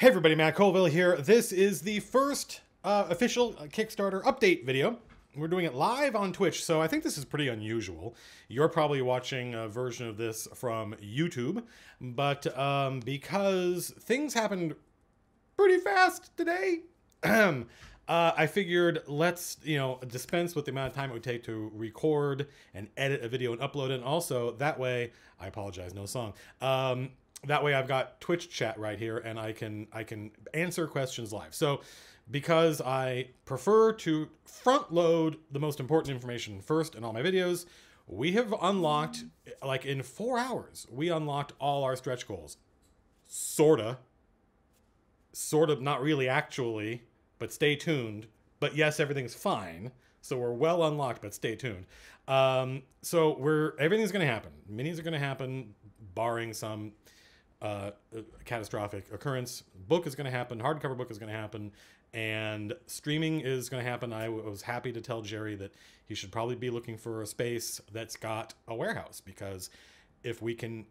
Hey everybody, Matt Colville here. This is the first official Kickstarter update video. We're doing it live on Twitch, so I think this is pretty unusual. You're probably watching a version of this from YouTube, but because things happened pretty fast today, I figured let's, dispense with the amount of time it would take to record and edit a video and upload it. And also, that way, I apologize, no song. That way I've got Twitch chat right here and I can answer questions live. So because I prefer to front load the most important information first in all my videos, we have unlocked, like in 4 hours, we unlocked all our stretch goals. Sorta, not really actually, but stay tuned. But yes, everything's fine. So we're well unlocked, but stay tuned. So everything's gonna happen. Minis are gonna happen, barring some catastrophic occurrence. Book is going to happen, hardcover book is going to happen, and streaming is going to happen. I was happy to tell Jerry that he should probably be looking for a space that's got a warehouse, because if we can,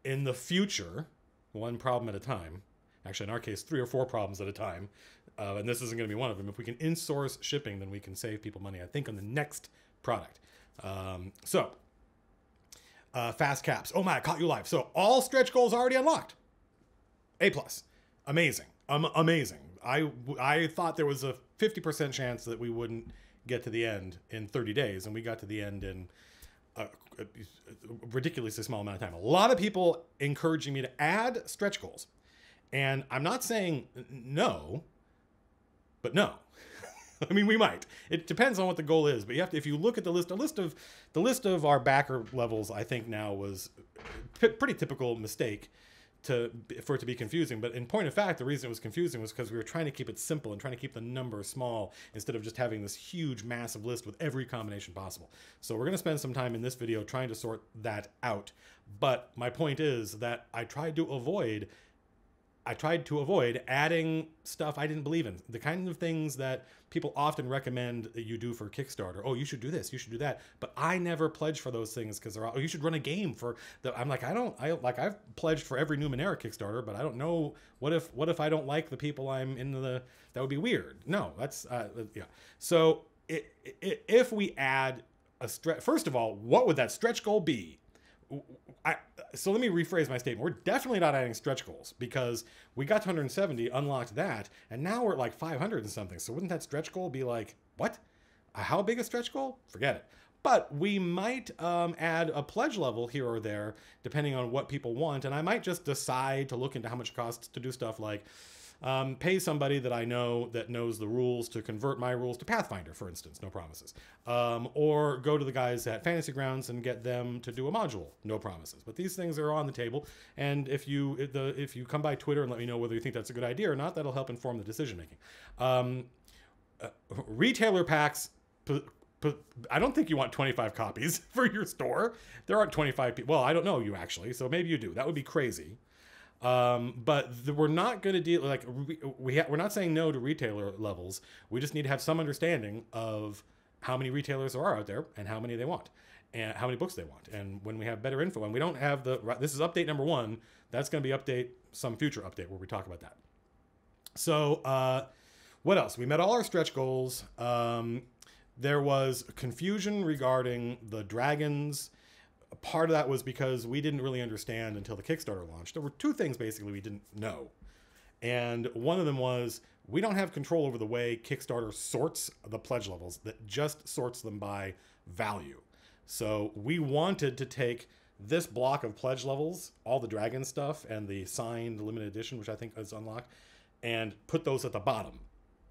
in the future, one problem at a time, actually in our case 3 or 4 problems at a time, and this isn't going to be one of them, if we can in-source shipping, then we can save people money, I think, on the next product. Fast caps. Oh my, I caught you live. So all stretch goals already unlocked. A+. Amazing. Amazing. I thought there was a 50% chance that we wouldn't get to the end in 30 days, and we got to the end in a ridiculously small amount of time. A lot of people encouraging me to add stretch goals. And I'm not saying no, but no. I mean, we might. It depends on what the goal is, but you have to. If you look at the list of our backer levels, I think now was a pretty typical mistake for it to be confusing. But in point of fact, the reason it was confusing was because we were trying to keep it simple and trying to keep the number small instead of just having this huge, massive list with every combination possible. So we're going to spend some time in this video trying to sort that out. But my point is that I tried to avoid adding stuff I didn't believe in. The kind of things that people often recommend that you do for Kickstarter. Oh, you should do this, you should do that. But I never pledge for those things because they're all, oh, you should run a game for the, I'm like, I've pledged for every Numenera Kickstarter, but I don't know, what if I don't like the people I'm in that would be weird. No, that's, yeah. So if we add a stretch, first of all, what would that stretch goal be? So let me rephrase my statement. We're definitely not adding stretch goals because we got to 170, unlocked that, and now we're at like 500 and something. So wouldn't that stretch goal be like, what? How big a stretch goal? Forget it. But we might add a pledge level here or there, depending on what people want. And I might just decide to look into how much it costs to do stuff like pay somebody that I know that knows the rules to convert my rules to Pathfinder, for instance, no promises. Or go to the guys at Fantasy Grounds and get them to do a module, no promises. But these things are on the table, and if you come by Twitter and let me know whether you think that's a good idea or not, that'll help inform the decision making. Retailer packs. I don't think you want 25 copies for your store. There aren't 25 people. Well, I don't know you actually, so maybe you do. That would be crazy. But we're not going to deal, like, we're not saying no to retailer levels. We just need to have some understanding of how many retailers there are out there and how many they want and how many books they want. And when we have better info, and we don't have this is update number 1, that's going to be some future update where we talk about that. So, what else? We met all our stretch goals. There was confusion regarding the dragons. Part of that was because we didn't really understand until the Kickstarter launched. There were 2 things basically we didn't know. And one of them was we don't have control over the way Kickstarter sorts the pledge levels, that just sorts them by value. So we wanted to take this block of pledge levels, all the dragon stuff and the signed limited edition, which I think is unlocked, and put those at the bottom.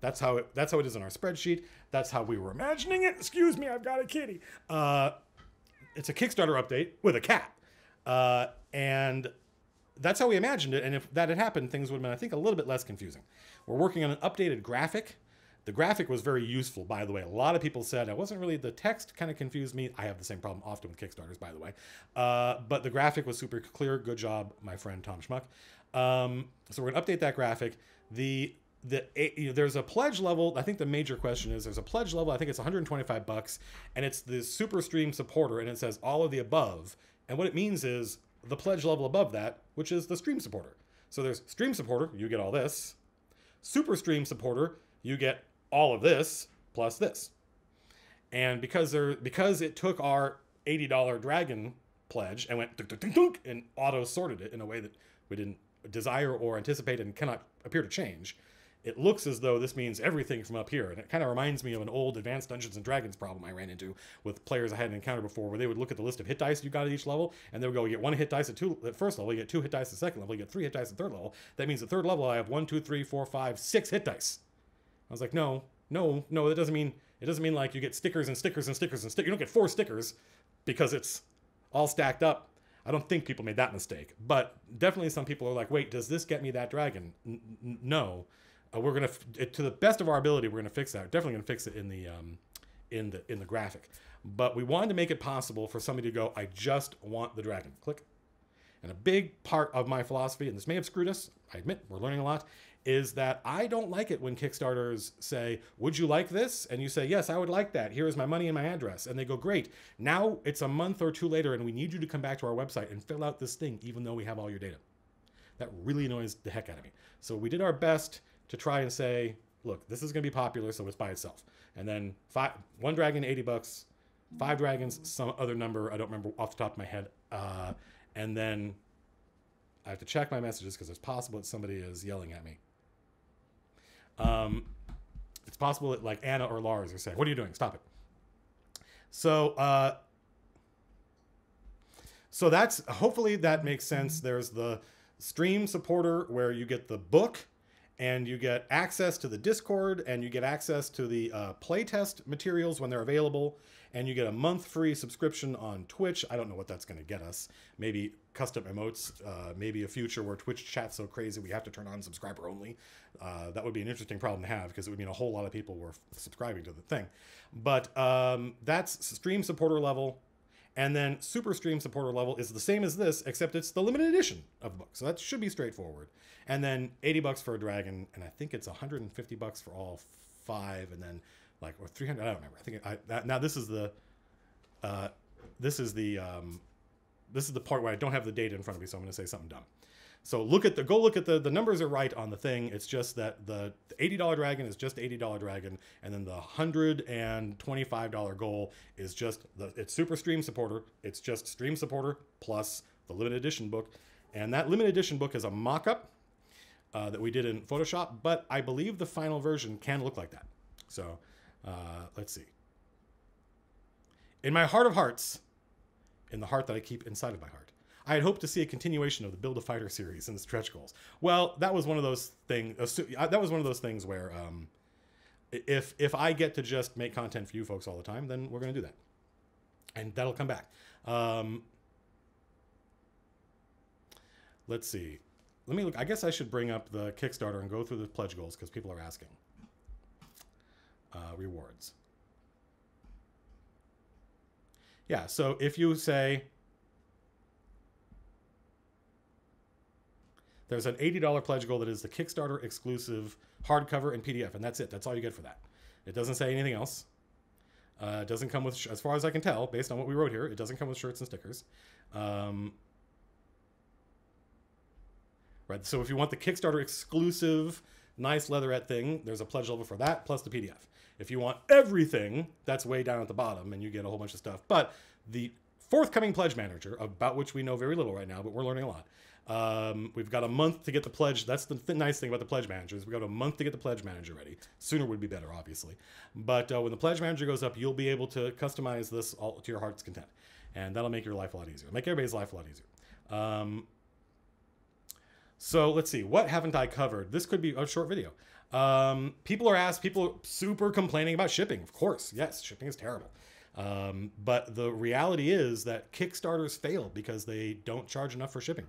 That's how it is in our spreadsheet. That's how we were imagining it. Excuse me, I've got a kitty. It's a Kickstarter update with a cat. And that's how we imagined it. And if that had happened, things would have been, I think, a little bit less confusing. We're working on an updated graphic. The graphic was very useful, by the way. A lot of people said the text kind of confused me. I have the same problem often with Kickstarters, by the way. But the graphic was super clear. Good job, my friend Tom Schmuck. So we're going to update that graphic. There's a pledge level. I think the major question is there's a pledge level. I think it's $125, and it's the Super Stream supporter, and it says all of the above. And what it means is the pledge level above that, which is the stream supporter. So there's Stream Supporter, you get all this. Super Stream Supporter, you get all of this plus this. And because it took our $80 Dragon pledge and went dunk, dunk, dunk, dunk, and auto sorted it in a way that we didn't desire or anticipate and cannot appear to change, it looks as though this means everything from up here. And it kind of reminds me of an old Advanced Dungeons and Dragons problem I ran into with players I hadn't encountered before, where they would look at the list of hit dice you got at each level, and they would go, you get 1 hit dice at first level, you get 2 hit dice at second level, you get 3 hit dice at third level. That means at third level I have 1, 2, 3, 4, 5, 6 hit dice. I was like, no, that doesn't mean, it doesn't mean like you get stickers and stickers and stickers and stickers. You don't get 4 stickers because it's all stacked up. I don't think people made that mistake, but definitely some people are like, wait, does this get me that dragon? No. We're gonna, to the best of our ability, we're gonna fix that. We're definitely gonna fix it in the graphic. But we wanted to make it possible for somebody to go, I just want the dragon. Click. And a big part of my philosophy, and this may have screwed us, I admit, we're learning a lot, is that I don't like it when Kickstarters say, would you like this? And you say, yes, I would like that. Here is my money and my address. And they go, great. Now it's a month or 2 later and we need you to come back to our website and fill out this thing, even though we have all your data. That really annoys the heck out of me. So we did our best to try and say, look, this is going to be popular, so it's by itself. And then 1 dragon, $80, 5 dragons, some other number, I don't remember off the top of my head. And then I have to check my messages because it's possible that somebody is yelling at me. It's possible that like Anna or Lars are saying, what are you doing? Stop it. So, so that's, hopefully that makes sense. There's the Stream Supporter where you get the book, and you get access to the Discord, and you get access to the playtest materials when they're available, and you get a month free subscription on Twitch. I don't know what that's going to get us. Maybe custom emotes, maybe a future where Twitch chat's so crazy we have to turn on subscriber only. That would be an interesting problem to have because it would mean a whole lot of people were subscribing to the thing. But that's Stream Supporter level. And then Super Stream Supporter level is the same as this, except it's the limited edition of the book. So that should be straightforward. And then $80 for a dragon, and I think it's $150 for all 5, and then like, or 300. I don't remember. I think now this is the part where I don't have the data in front of me, so I'm going to say something dumb. So go look at the numbers are right on the thing. It's just that the $80 dragon is just $80 dragon, and then the $125 goal is just it's Super Stream Supporter. It's just Stream Supporter plus the limited edition book, and that limited edition book is a mock-up that we did in Photoshop, but I believe the final version can look like that. So let's see. In my heart of hearts, in the heart that I keep inside of my heart, I had hoped to see a continuation of the Build a Fighter series in the stretch goals. Well, that was one of those things. That was one of those things where, if I get to just make content for you folks all the time, then we're going to do that, and that'll come back. Let's see. Let me look. I guess I should bring up the Kickstarter and go through the pledge goals because people are asking. Rewards. Yeah. So if you say, there's an $80 pledge goal that is the Kickstarter exclusive hardcover and PDF, and that's it. That's all you get for that. It doesn't say anything else. It doesn't come with, as far as I can tell, based on what we wrote here, it doesn't come with shirts and stickers. Right. So if you want the Kickstarter exclusive, nice leatherette thing, there's a pledge level for that, plus the PDF. If you want everything, that's way down at the bottom, and you get a whole bunch of stuff. But the forthcoming pledge manager, about which we know very little right now, but we're learning a lot. We've got a month to get the pledge. That's the nice thing about the pledge manager is we've got a month to get the pledge manager ready. Sooner would be better, obviously. But when the pledge manager goes up, you'll be able to customize this all to your heart's content. And that'll make your life a lot easier. Make everybody's life a lot easier. So let's see. What haven't I covered? This could be a short video. People are super complaining about shipping. Of course, yes, shipping is terrible. But the reality is that Kickstarters fail because they don't charge enough for shipping.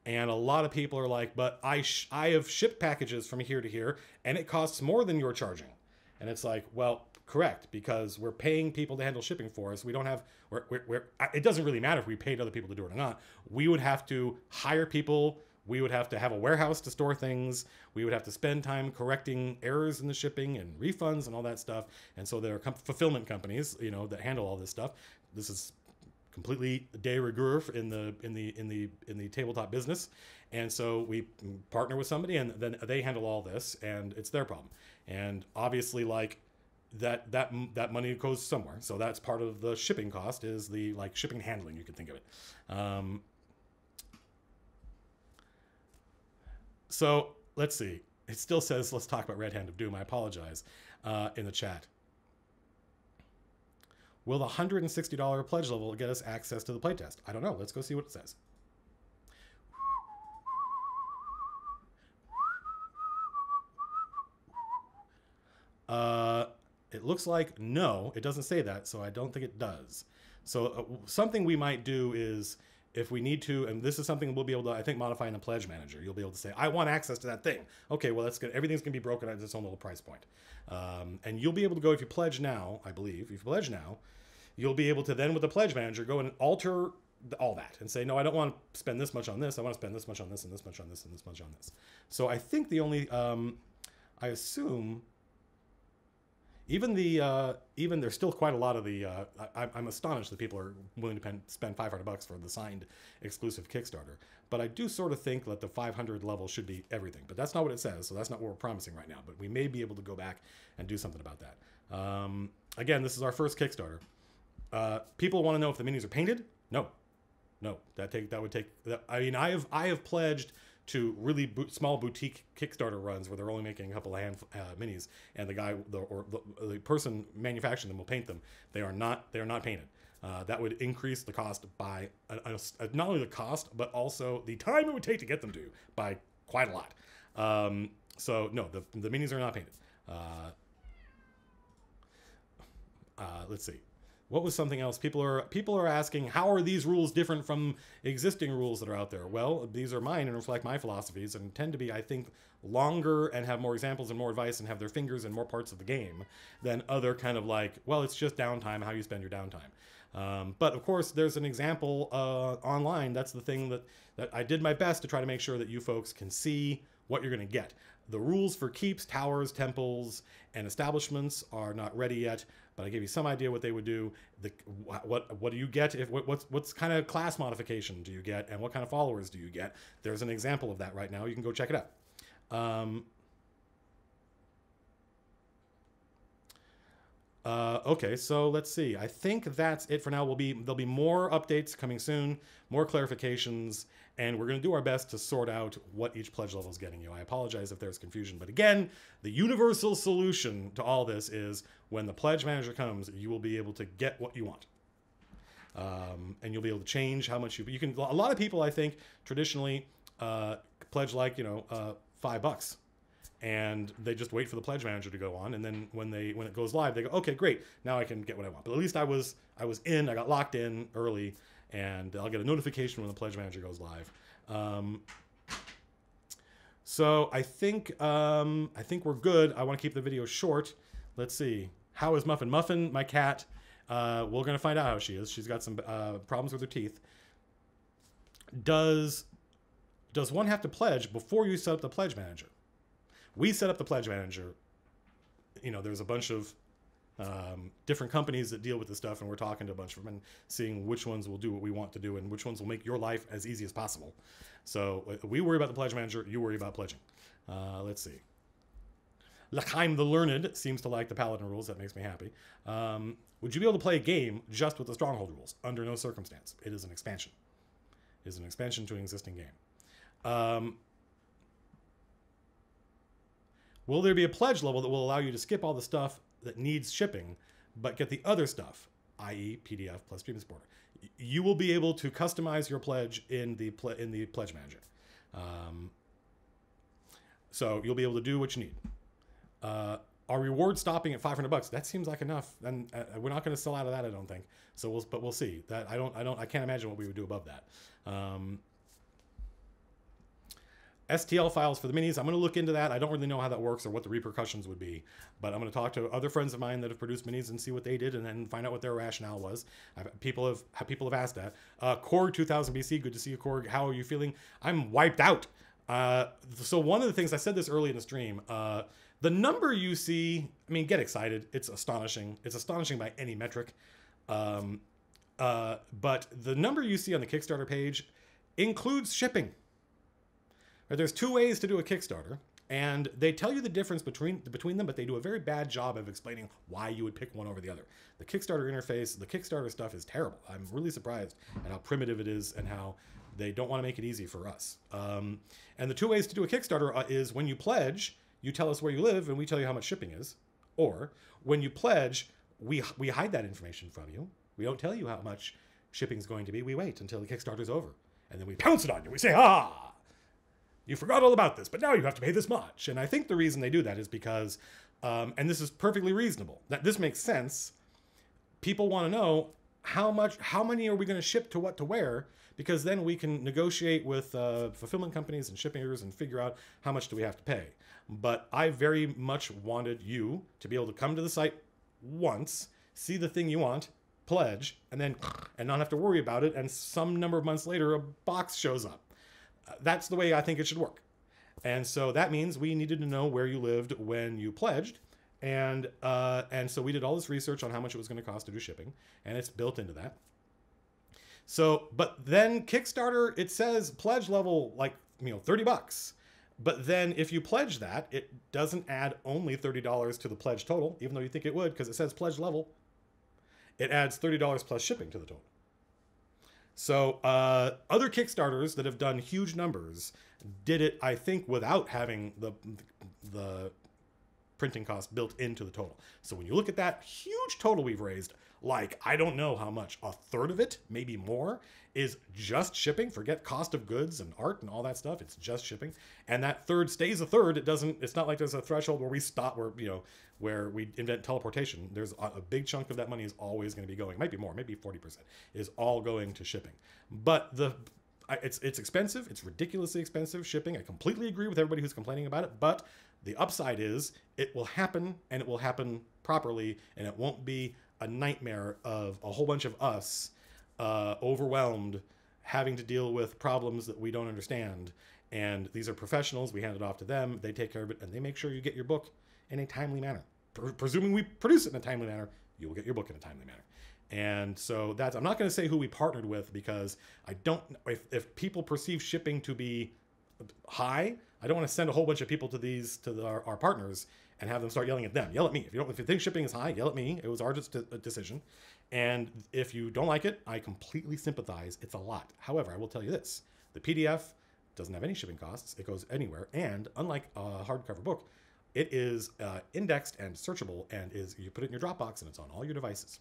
And a lot of people are like, but I have shipped packages from here to here, and it costs more than you're charging. And it's like, well, correct, because we're paying people to handle shipping for us. We don't have, it doesn't really matter if we paid other people to do it or not. We would have to hire people. We would have to have a warehouse to store things. We would have to spend time correcting errors in the shipping and refunds and all that stuff. And so there are fulfillment companies, that handle all this stuff. This is completely de rigueur in the tabletop business, and so we partner with somebody, and then they handle all this, and it's their problem. And obviously, like that money goes somewhere, so that's part of the shipping cost, is the like shipping handling. You can think of it. So let's see. It still says, let's talk about Red Hand of Doom. I apologize in the chat. Will the $160 pledge level get us access to the playtest? I don't know. Let's go see what it says. It looks like no. It doesn't say that, so I don't think it does. So something we might do is, if we need to, and this is something we'll be able to, I think, modify in the pledge manager. You'll be able to say, I want access to that thing. Okay, well, that's good. Everything's going to be broken at its own little price point. And you'll be able to go, if you pledge now, I believe, if you pledge now, you'll be able to then, with the pledge manager, go and alter all that and say, no, I don't want to spend this much on this. I want to spend this much on this and this much on this and this much on this. So I think the only, I assume, even there's still quite a lot of the, I'm astonished that people are willing to spend $500 for the signed exclusive Kickstarter. But I do sort of think that the 500 level should be everything. But that's not what it says, so that's not what we're promising right now. But we may be able to go back and do something about that. Again, this is our first Kickstarter. People want to know if the minis are painted. No, that would take. I mean, I have pledged to really small boutique Kickstarter runs where they're only making a couple of minis, and the person manufacturing them will paint them. They are not painted. That would increase the cost by not only the cost, but also the time it would take to get them to by quite a lot. So no, the minis are not painted. Let's see. What was something else? People are asking, how are these rules different from existing rules that are out there? Well, these are mine and reflect my philosophies and tend to be, I think, longer and have more examples and more advice and have their fingers in more parts of the game than other kind of like, well, it's just downtime, how you spend your downtime. But of course, there's an example online. That's the thing that I did my best to try to make sure that you folks can see what you're going to get. The rules for keeps, towers, temples, and establishments are not ready yet, but I gave you some idea what they would do. What do you get? What's kind of class modification do you get, and what kind of followers do you get? There's an example of that right now. You can go check it out. Okay, so let's see. I think that's it for now. There'll be more updates coming soon, more clarifications, and we're going to do our best to sort out what each pledge level is getting you. I apologize if there's confusion, but again, the universal solution to all this is when the pledge manager comes, you will be able to get what you want. And you'll be able to change how much you can. A lot of people, I think, traditionally pledge like, $5. And they just wait for the pledge manager to go on, and then when it goes live, they go, okay, great, now I can get what I want. But at least I got locked in early, and I'll get a notification when the pledge manager goes live. So I think we're good. I want to keep the video short. Let's see. How is Muffin? Muffin, my cat. We're gonna find out how she is. She's got some problems with her teeth. Does one have to pledge before you set up the pledge manager? We set up the pledge manager. There's a bunch of different companies that deal with this stuff, and we're talking to a bunch of them and seeing which ones will do what we want to do and which ones will make your life as easy as possible. So we worry about the pledge manager, you worry about pledging. Let's see. L'Chaim the Learned seems to like the Paladin rules. That makes me happy. Would you be able to play a game just with the Stronghold rules? Under no circumstance. It is an expansion. It is an expansion to an existing game. Will there be a pledge level that will allow you to skip all the stuff that needs shipping, but get the other stuff, i.e. PDF plus Stream Supporter? You will be able to customize your pledge in the pledge manager. So you'll be able to do what you need. Our reward stopping at $500? That seems like enough, and we're not going to sell out of that, I don't think. So we'll see. That I can't imagine what we would do above that. STL files for the minis. I'm going to look into that. I don't really know how that works or what the repercussions would be, but I'm going to talk to other friends of mine that have produced minis and see what they did, and then find out what their rationale was. People have asked that. Korg 2000 BC. Good to see you, Korg. How are you feeling? I'm wiped out. So one of the things I said this early in the stream. The number you see, I mean, get excited. It's astonishing. It's astonishing by any metric. But the number you see on the Kickstarter page includes shipping. Right, there's two ways to do a Kickstarter, and they tell you the difference between them, but they do a very bad job of explaining why you would pick one over the other. The Kickstarter interface, the Kickstarter stuff is terrible. I'm really surprised at how primitive it is and how they don't want to make it easy for us. And the two ways to do a Kickstarter is when you pledge, you tell us where you live and we tell you how much shipping is. Or when you pledge, we hide that information from you. We don't tell you how much shipping is going to be. We wait until the Kickstarter's over. And then we pounce it on you. We say, ah, you forgot all about this, but now you have to pay this much. And I think the reason they do that is because, and this is perfectly reasonable, that this makes sense. People want to know how many are we going to ship to what to where, because then we can negotiate with fulfillment companies and shippers and figure out how much do we have to pay. But I very much wanted you to be able to come to the site once, see the thing you want, pledge, and not have to worry about it. And some number of months later, a box shows up. That's the way I think it should work. And so that means we needed to know where you lived when you pledged. And so we did all this research on how much it was going to cost to do shipping, and it's built into that. So, but then Kickstarter, it says pledge level, like, $30. But then if you pledge that, it doesn't add only $30 to the pledge total, even though you think it would, because it says pledge level. It adds $30 plus shipping to the total. So other Kickstarters that have done huge numbers did it, I think, without having the printing cost built into the total. So when you look at that huge total we've raised, like, I don't know how much, a third of it, maybe more, is just shipping. Forget cost of goods and art and all that stuff. It's just shipping. And that third stays a third. It's not like there's a threshold where we stop, where we invent teleportation. There's a big chunk of that money is always going to be going. It might be more, maybe 40% is all going to shipping. But it's expensive. It's ridiculously expensive shipping. I completely agree with everybody who's complaining about it. But the upside is it will happen, and it will happen properly, and it won't be a nightmare of a whole bunch of us overwhelmed, having to deal with problems that we don't understand. And these are professionals. We hand it off to them. They take care of it, and they make sure you get your book in a timely manner. Presuming we produce it in a timely manner, you will get your book in a timely manner. And so I'm not going to say who we partnered with, because I don't, if people perceive shipping to be high, I don't want to send a whole bunch of people to our partners and have them start yelling at them. Yell at me. If you think shipping is high, yell at me. It was our decision. And if you don't like it, I completely sympathize. It's a lot. However, I will tell you this. The PDF doesn't have any shipping costs. It goes anywhere. And unlike a hardcover book, it is indexed and searchable, and you put it in your Dropbox, and it's on all your devices.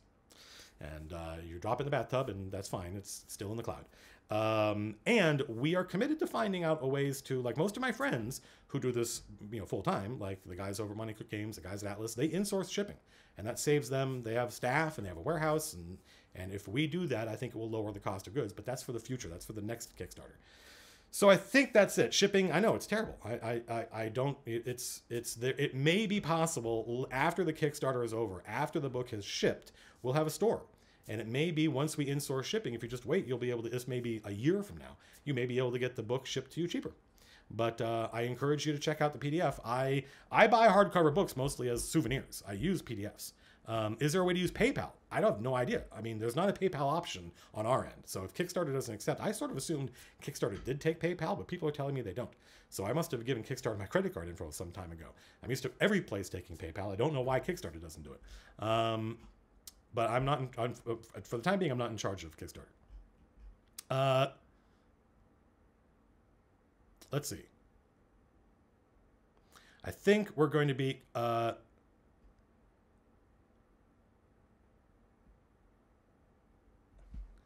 And you drop it in the bathtub, and that's fine. It's still in the cloud. And we are committed to finding out ways to, like most of my friends who do this, full time, like the guys over at Money Cook Games, the guys at Atlas, they insource shipping, and that saves them. They have staff and they have a warehouse, and if we do that, I think it will lower the cost of goods. But that's for the future. That's for the next Kickstarter. So I think that's it. Shipping, I know it's terrible. I don't. It may be possible after the Kickstarter is over, after the book has shipped, we'll have a store. And it may be once we insource shipping, if you just wait, you'll be able to, this may be a year from now, you may be able to get the book shipped to you cheaper. But I encourage you to check out the PDF. I buy hardcover books mostly as souvenirs. I use PDFs. Is there a way to use PayPal? I have no idea. I mean, there's not a PayPal option on our end. So if Kickstarter doesn't accept, I sort of assumed Kickstarter did take PayPal, but people are telling me they don't. So I must have given Kickstarter my credit card info some time ago. I'm used to every place taking PayPal. I don't know why Kickstarter doesn't do it. But I'm not, for the time being, I'm not in charge of Kickstarter. Let's see. I think we're going to be,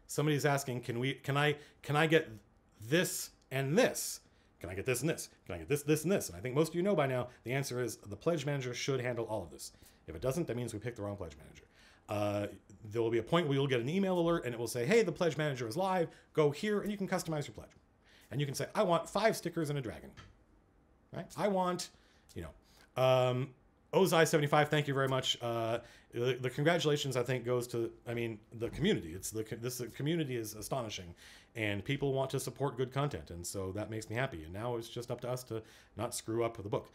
somebody's asking, can I get this and this? Can I get this and this? Can I get this, this, and this? And I think most of you know by now, the answer is the pledge manager should handle all of this. If it doesn't, that means we picked the wrong pledge manager. There will be a point where you'll get an email alert and it will say, hey, the pledge manager is live. Go here and you can customize your pledge. And you can say, I want 5 stickers and a dragon. Right? I want, Ozai75, thank you very much. The congratulations, I think, goes to, the community. This community is astonishing, and people want to support good content, and so that makes me happy. And now it's just up to us to not screw up the book.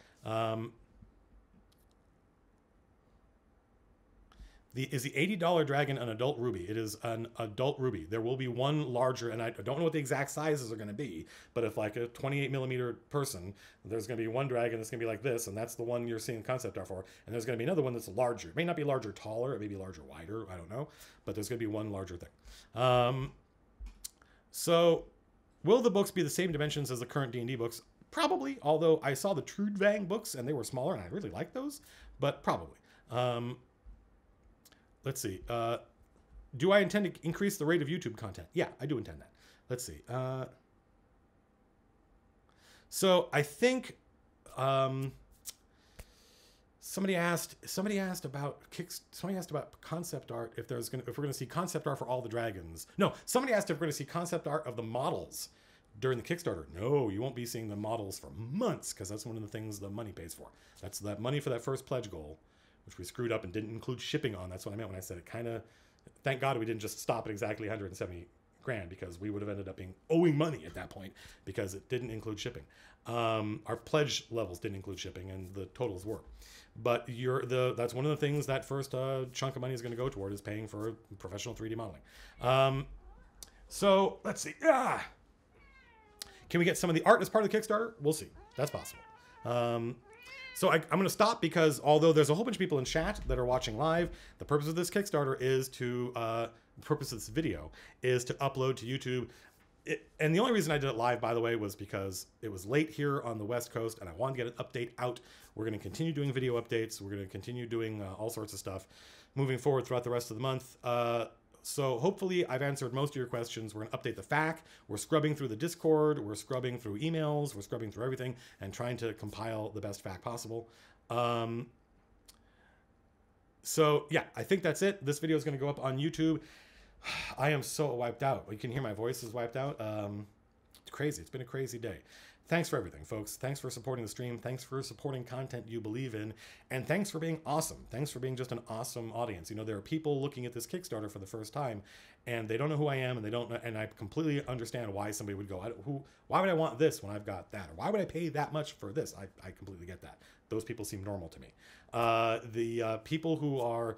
Is the $80 dragon an adult ruby? It is an adult ruby. There will be one larger, and I don't know what the exact sizes are going to be, but if like a 28 millimeter person, there's going to be one dragon that's going to be like this, and that's the one you're seeing concept art for, and there's going to be another one that's larger. It may not be larger taller, it may be larger wider, I don't know, but there's going to be one larger thing. So will the books be the same dimensions as the current D&D books? Probably, although I saw the Trudvang books and they were smaller and I really liked those, but probably. Let's see. Do I intend to increase the rate of YouTube content? Yeah, I do intend that. Let's see. So I think somebody asked about concept art, if we're going to see concept art for all the dragons. No, somebody asked if we're going to see concept art of the models during the Kickstarter. No, you won't be seeing the models for months, because that's one of the things the money pays for. That's that money for that first pledge goal, which we screwed up and didn't include shipping on. That's what I meant when I said it kind of, thank God we didn't just stop at exactly 170 grand, because we would have ended up owing money at that point because it didn't include shipping. Our pledge levels didn't include shipping, and the totals were. But that's one of the things that first chunk of money is going to go toward, is paying for professional 3D modeling. So let's see. Can we get some of the art as part of the Kickstarter? We'll see. That's possible. So I'm going to stop, because although there's a whole bunch of people in chat that are watching live, the purpose of this Kickstarter is to, the purpose of this video is to upload to YouTube. And the only reason I did it live, by the way, was because it was late here on the West Coast and I wanted to get an update out. We're going to continue doing video updates. We're going to continue doing all sorts of stuff moving forward throughout the rest of the month. So hopefully I've answered most of your questions. We're going to update the FAQ. We're scrubbing through the Discord. We're scrubbing through emails. We're scrubbing through everything and trying to compile the best FAQ possible. So yeah, I think that's it. This video is going to go up on YouTube. I am so wiped out. You can hear my voice is wiped out. It's crazy. It's been a crazy day. Thanks for everything, folks. Thanks for supporting the stream. Thanks for supporting content you believe in. And thanks for being awesome. Thanks for being just an awesome audience. You know, there are people looking at this Kickstarter for the first time, and they don't know who I am, and they don't know, and I completely understand why somebody would go, why would I want this when I've got that? Or why would I pay that much for this? I completely get that. Those people seem normal to me. The people who are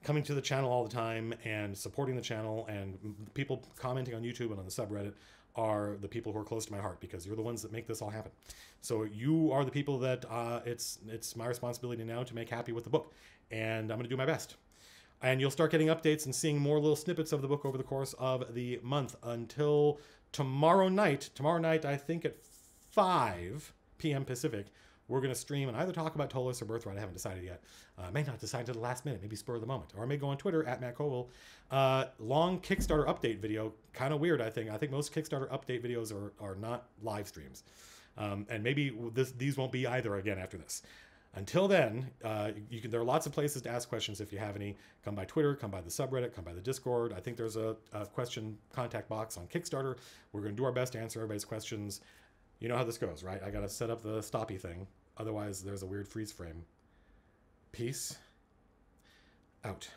coming to the channel all the time and supporting the channel, and people commenting on YouTube and on the subreddit, are the people who are close to my heart, because you're the ones that make this all happen. So you are the people that it's my responsibility now to make happy with the book, and I'm going to do my best. And you'll start getting updates and seeing more little snippets of the book over the course of the month until tomorrow night. Tomorrow night, I think at 5 p.m. Pacific, we're going to stream and either talk about Tolos or Birthright. I haven't decided yet. I may not decide to the last minute, maybe spur of the moment. Or I may go on Twitter at Matt Koval. Long Kickstarter update video. Kind of weird, I think. I think most Kickstarter update videos are not live streams. And maybe these won't be either again after this. Until then, there are lots of places to ask questions if you have any. Come by Twitter, come by the subreddit, come by the Discord. I think there's a question contact box on Kickstarter. We're going to do our best to answer everybody's questions. You know how this goes, right? I got to set up the stoppy thing. Otherwise, there's a weird freeze frame. Peace out.